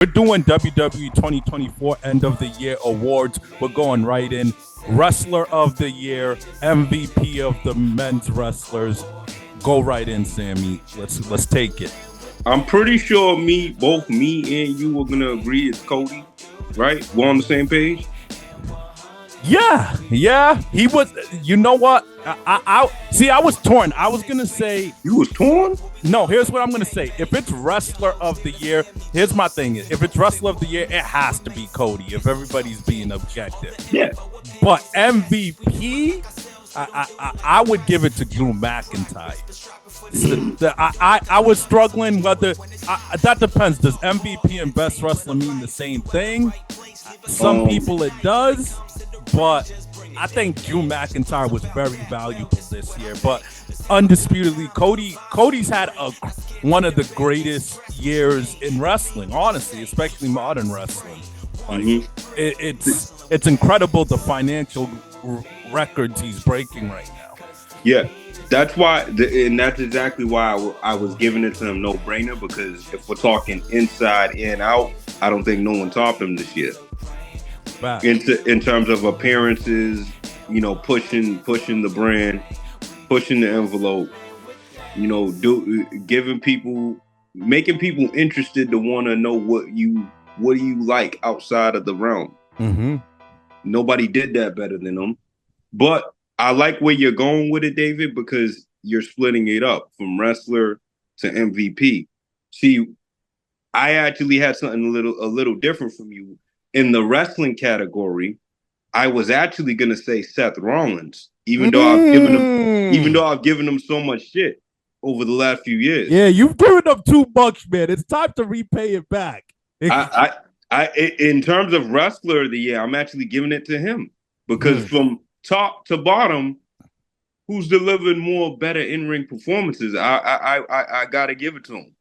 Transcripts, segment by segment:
We're doing WWE 2024 End of the Year Awards. We're going right in. Wrestler of the Year, MVP of the men's wrestlers. Go right in, Sammy. Let's take it. I'm pretty sure both me and you are gonna agree it's Cody, right? We're on the same page. Yeah. He was. You know what? I was torn. I was gonna say You was torn. no. Here's what I'm gonna say. If it's Wrestler of the Year, here's my thing. If it's Wrestler of the Year, it has to be Cody. If everybody's being objective. Yeah. But MVP, I would give it to Drew McIntyre. I was struggling whether that depends. Does MVP and best wrestler mean the same thing? Some people it does, but I think Drew McIntyre was very valuable this year. But undisputedly, Cody's had one of the greatest years in wrestling, honestly, especially modern wrestling. Like it's incredible the financial records he's breaking right now. Yeah. That's why, and that's exactly why I was giving it to him no brainer, because if we're talking inside and out, I don't think no one topped him this year. Back. In terms of appearances, pushing the brand, pushing the envelope, making people interested to want to know what you like outside of the realm. Mm-hmm. Nobody did that better than him. But I like where you're going with it, David, because you're splitting it up from wrestler to MVP. See, I actually had something a little different from you. In the wrestling category, I was actually gonna say Seth Rollins, even though I've given him so much shit over the last few years. Yeah, you've given him too much, man. It's time to repay it back. In terms of wrestler of the year, I'm actually giving it to him because from top to bottom, who's delivering more better in-ring performances? I gotta give it to him.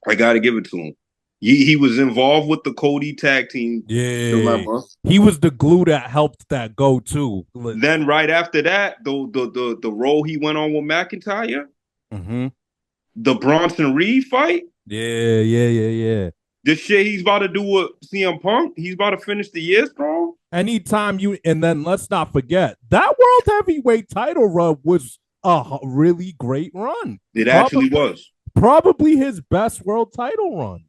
I gotta give it to him. He was involved with the Cody tag team dilemma. He was the glue that helped that go too. Then right after that, the role he went on with McIntyre, the Bronson Reed fight. Yeah. The shit he's about to do with CM Punk, he's about to finish the year strong. Anytime and then let's not forget that World Heavyweight title run was a really great run. It actually was. Probably his best world title run.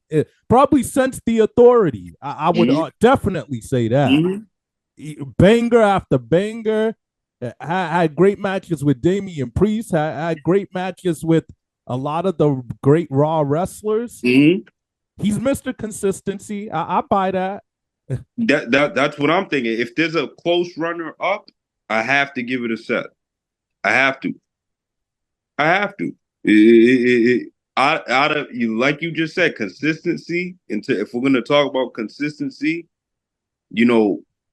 Probably since the Authority. I would definitely say that. Banger after banger. Had great matches with Damian Priest. Had great matches with a lot of the great Raw wrestlers. He's Mr. Consistency. I buy that. That's what I'm thinking. If there's a close runner up, I have to give it a set. I have to. Out of you, like you just said, consistency. If we're gonna talk about consistency,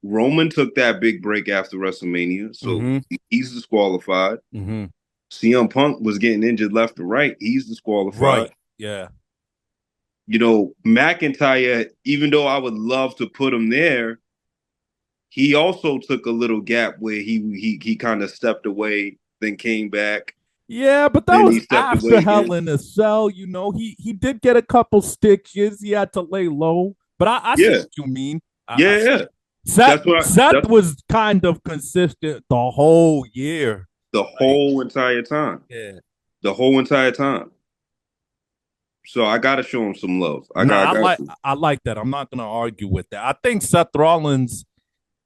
Roman took that big break after WrestleMania, so he's disqualified. CM Punk was getting injured left and right. He's disqualified. Right. Yeah. McIntyre, even though I would love to put him there, he also took a little gap where he kind of stepped away, then came back. Yeah, but that was after Hell in a Cell. He did get a couple stitches. He had to lay low. But I see what you mean. Seth was kind of consistent the whole year. The whole entire time. Yeah. The whole entire time. So I gotta show him some love. I like that. I'm not gonna argue with that. I think Seth Rollins,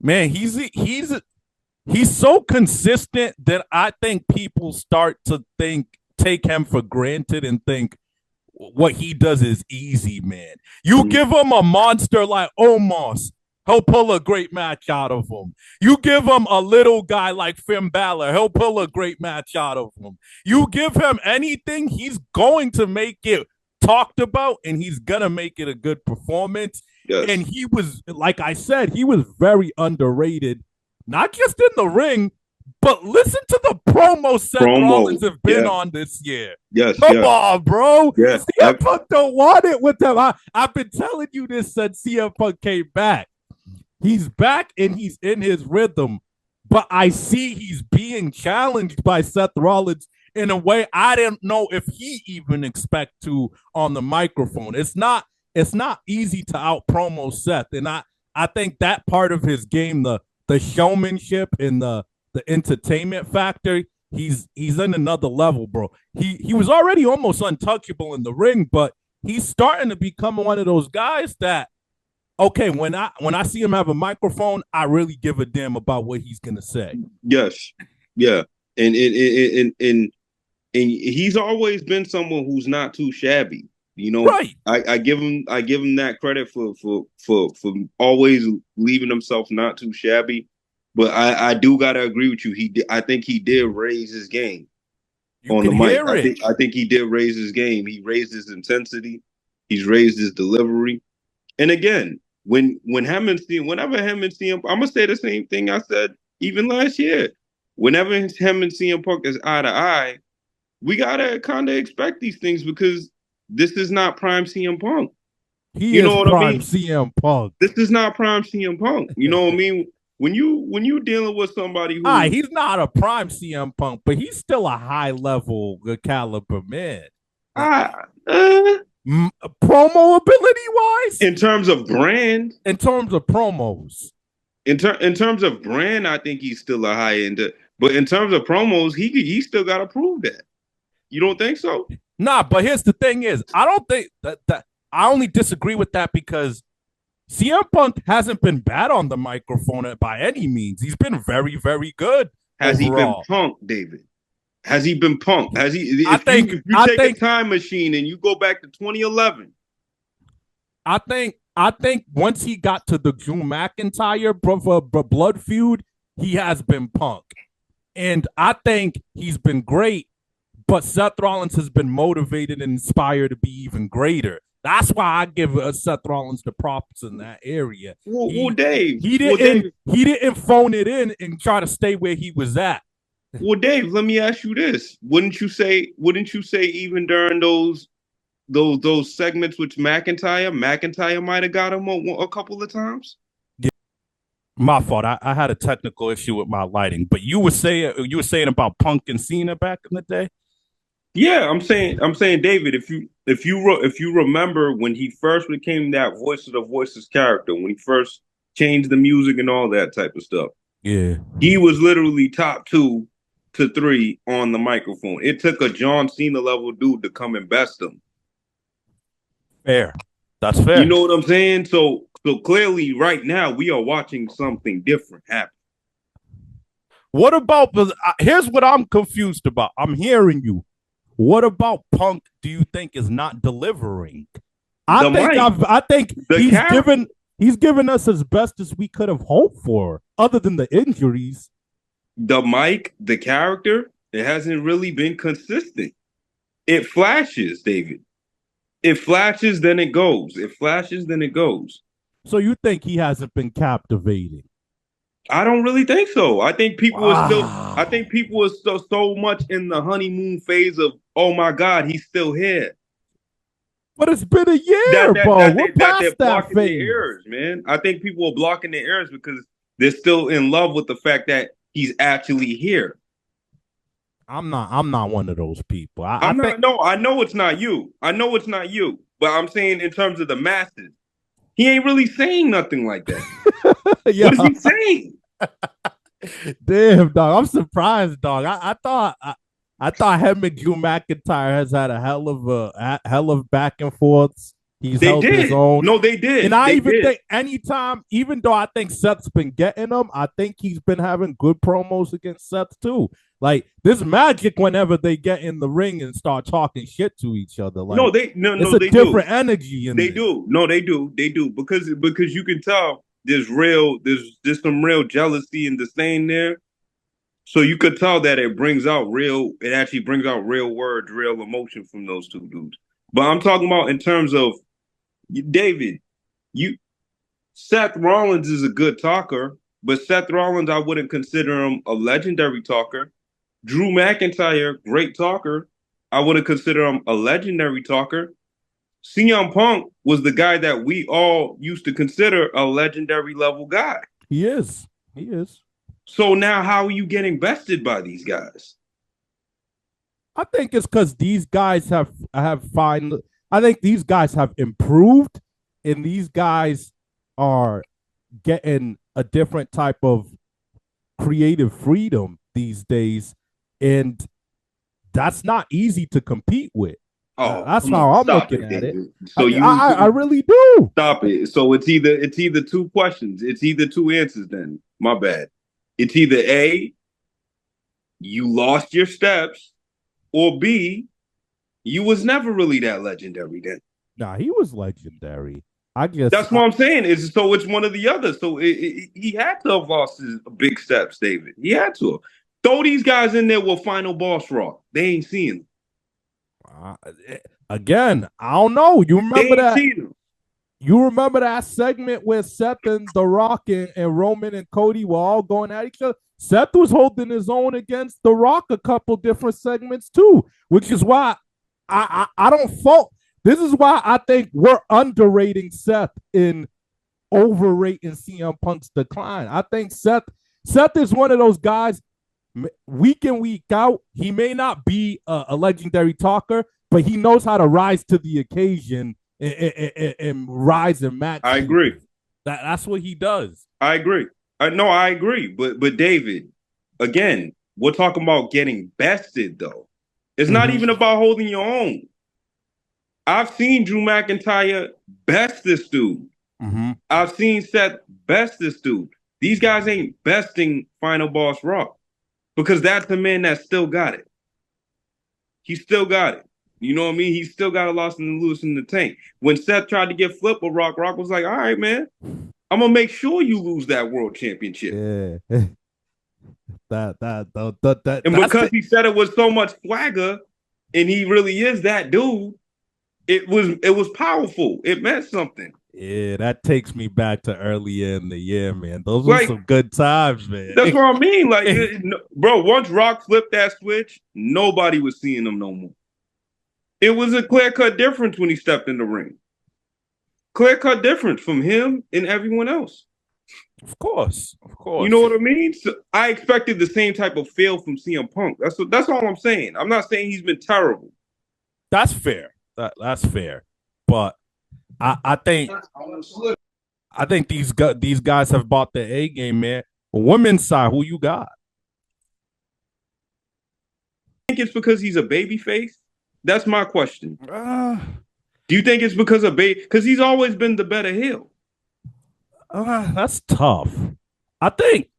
man, he's so consistent that I think people start to take him for granted and think what he does is easy, man. You give him a monster like Omos, he'll pull a great match out of him. You give him a little guy like Finn Balor, he'll pull a great match out of him. You give him anything, he's going to make it talked about, and he's gonna make it a good performance. Yes. And he was, like I said, he was very underrated, not just in the ring, but listen to the promo Seth Rollins have been on this year. Come on, bro. CM Punk don't want it with him. I've been telling you this since CM Punk came back. He's back and he's in his rhythm, but I see he's being challenged by Seth Rollins in a way I didn't know if he even expect to on the microphone. It's not it's not easy to out promo Seth, and I think that part of his game, the showmanship and the entertainment factor, he's in another level, bro. He was already almost untouchable in the ring, but he's starting to become one of those guys that okay, when I see him have a microphone, I really give a damn about what he's gonna say. Yes, yeah, and he's always been someone who's not too shabby. You know, Right. I give him that credit for always leaving himself not too shabby. But I do gotta agree with you. I think he did raise his game You on can the mic. hear it. I think he did raise his game. He raised his intensity. He's raised his delivery. And again, whenever him and CM, I'm gonna say the same thing I said even last year. Whenever him and CM Punk is eye to eye, we gotta kind of expect these things because this is not prime CM Punk. He You is know what I prime mean? CM Punk. This is not prime CM Punk. You know what I mean? When you dealing with somebody who He's not a prime CM Punk, but he's still a high level caliber man. I uh, Promo ability wise, in terms of brand, in terms of promos. in terms of brand, I think he's still a high end. But in terms of promos, he still got to prove that. You don't think so? Nah, but here's the thing: is I don't think that I only disagree with that because CM Punk hasn't been bad on the microphone by any means. He's been very, very good Has he been overall. punked, David? Has he been punked? Has he? If you I take a think time machine and you go back to 2011, I think once he got to the Drew McIntyre blood feud, he has been Punk, and I think he's been great. But Seth Rollins has been motivated and inspired to be even greater. That's why I give Seth Rollins the props in that area. Dave, well, Dave, He didn't phone it in and try to stay where he was at. well, Dave, let me ask you this: Wouldn't you say even during those segments with McIntyre might have got him a couple of times? Yeah, my fault. I had a technical issue with my lighting, but you were saying about Punk and Cena back in the day. Yeah, I'm saying, David, if you remember when he first became that voice of the voices character, when he first changed the music and all that type of stuff, Yeah, he was literally top 2 to 3 on the microphone. It took a John Cena level dude to come and best him. fair. That's You fair. know what I'm saying? So clearly, right now we are watching something different happen. What about here's what I'm confused about. I'm hearing you. What about Punk? Do you think is not delivering? The mic, I think the he's given us as best as we could have hoped for, other than the injuries. the mic, the character, it hasn't really been consistent. It flashes, David. It flashes, then it goes. It flashes, then it goes. So you think he hasn't been captivating? I don't really think so. I Wow. think people are so much in the honeymoon phase of, oh my God, he's still here. But it's been a year, bro. We're That they're past that blocking their phase. ears, man. I think people are blocking their ears because they're still in love with the fact that he's actually here. I'm not one of those people. I I'm think not. No, I know it's not you. I know it's not you. But I'm saying in terms of the masses, he ain't really saying nothing like that. yeah. What is he saying? Damn, dog. I'm surprised, dog. I thought him and Drew McIntyre has had a hell of back and forths. He's They held his did. own. No, they did. And I They even did. think anytime, even though I think Seth's been getting them, I think he's been having good promos against Seth too. Like this magic whenever they get in the ring and start talking shit to each other. Like it's No, a they do. different energy in They there. do. No, they do because you can tell there's some real jealousy and disdain there. So you could tell that it actually brings out real words, real emotion from those two dudes. But I'm talking about in terms of David, you Seth Rollins is a good talker, but Seth Rollins, I wouldn't consider him a legendary talker. Drew McIntyre, great talker. I wouldn't consider him a legendary talker. CM Punk was the guy that we all used to consider a legendary level guy. He is. He is. So now how are you getting bested by these guys? I think it's because these guys have find I think these guys have improved, and these guys are getting a different type of creative freedom these days, and that's not easy to compete with. Oh, That's come how on, I'm stop looking it, at it. David. I really do. Stop it. So it's either two questions. It's either two answers. Then my bad. It's either A, you lost your steps, or B, you was never really that legendary. Then Nah, he was legendary. I guess. that's what I'm saying. Is so it's one or the other. So he had to have lost his big steps, David. He had to have. Throw these guys in there with final boss rock. They ain't seeing them. Uh, Again, I don't know. You They remember ain't that? seeing them. You remember that segment where Seth and The Rock and Roman and Cody were all going at each other? Seth was holding his own against The Rock a couple different segments too, which is why I don't fault. This is why I think we're underrating Seth in overrating CM Punk's decline. I think Seth is one of those guys week in, week out. He may not be a legendary talker, but he knows how to rise to the occasion and rise and match. I agree. That's what he does. I agree. I agree. But David, again, we're talking about getting bested though. It's not even about holding your own. I've seen Drew McIntyre best this dude. I've seen Seth best this dude. These guys ain't besting Final Boss Rock because that's the man that still got it. He still got it. You know what I mean? He still got a loss in the loose in the tank. When Seth tried to get flipped with Rock, Rock was like, all right, man, I'm gonna make sure you lose that world championship. Yeah. And because he said it with so much swagger, and he really is that dude, it was powerful. It meant something. Yeah, that takes me back to earlier in the year, man. Those were some good times, man. That's what I mean. Like, bro, once Rock flipped that switch, nobody was seeing him no more. It was a clear-cut difference when he stepped in the ring. Clear-cut difference from him and everyone else. Of course. You know what I mean? So I expected the same type of feel from CM Punk. That's all I'm saying. I'm not saying he's been terrible. That's fair. That's fair. But I think these guys have bought the A game, man. Women's side, who you got? I think it's because he's a baby face. That's my question. Do you think it's because of because he's always been the better heel? That's tough. I think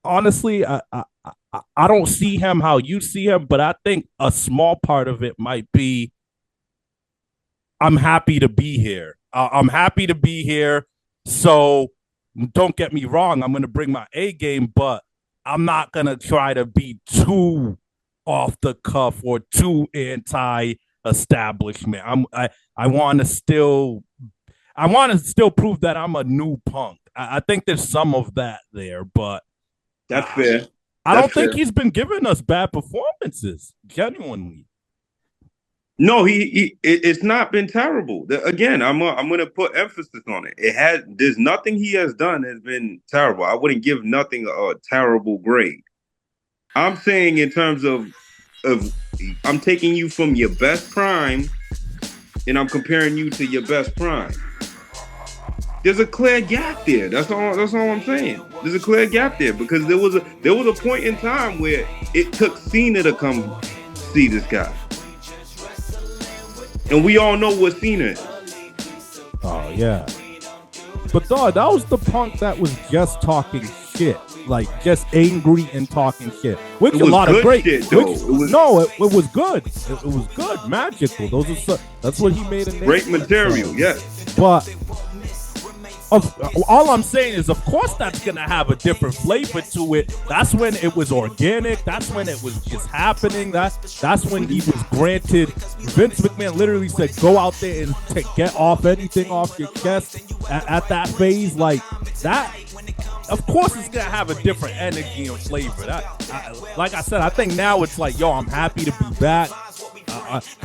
honestly, I don't see him how you see him, but I think a small part of it might be I'm happy to be here. I'm happy to be here. So don't get me wrong, I'm going to bring my A game, but I'm not going to try to be too off the cuff or too anti-establishment. I want to still prove that I'm a new Punk. I think there's some of that there, but that's fair. I don't think he's been giving us bad performances, genuinely. No, it's not been terrible. Again, I'm going to put emphasis on it. There's nothing he has done has been terrible. I wouldn't give nothing a terrible grade. I'm saying in terms of I'm taking you from your best prime and I'm comparing you to your best prime. There's a clear gap there. That's all I'm saying. There's a clear gap there because there was a point in time where it took Cena to come see this guy. And we all know what Cena is. Oh, yeah. But dog, that was the Punk that was just talking shit. Like, just angry and talking shit. Which a lot of great shit, though. It was good. It was good. Magical. That's what he made a name. Great material, yes. But all I'm saying is, of course, that's going to have a different flavor to it. That's when it was organic. That's when it was just happening. That's when he was granted. Vince McMahon literally said, go out there and get off anything off your chest at that phase. Like that, of course, it's going to have a different energy and flavor. Like I said, I think now it's like, yo, I'm happy to be back.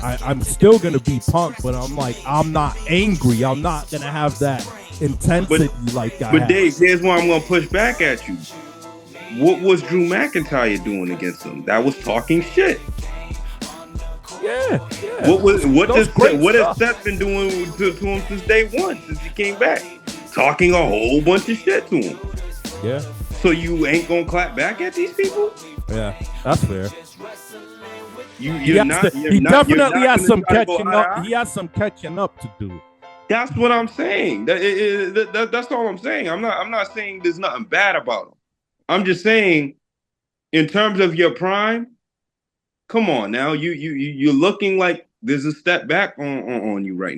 I'm still going to be Punk, but I'm not angry. I'm not going to have that intensity But Dave, here's why I'm going to push back at you. What was Drew McIntyre doing against him? That was talking shit. Yeah, yeah. What has Seth been doing to him since day one, since he came back? Talking a whole bunch of shit to him. Yeah. So you ain't gonna clap back at these people? Yeah, that's fair. You're not Definitely has gonna some try to go catching eye to up. eye? He has some catching up to do. That's what I'm saying. That's all I'm saying. I'm not saying there's nothing bad about him. I'm just saying, in terms of your prime, come on now. You're looking like there's a step back on you right now.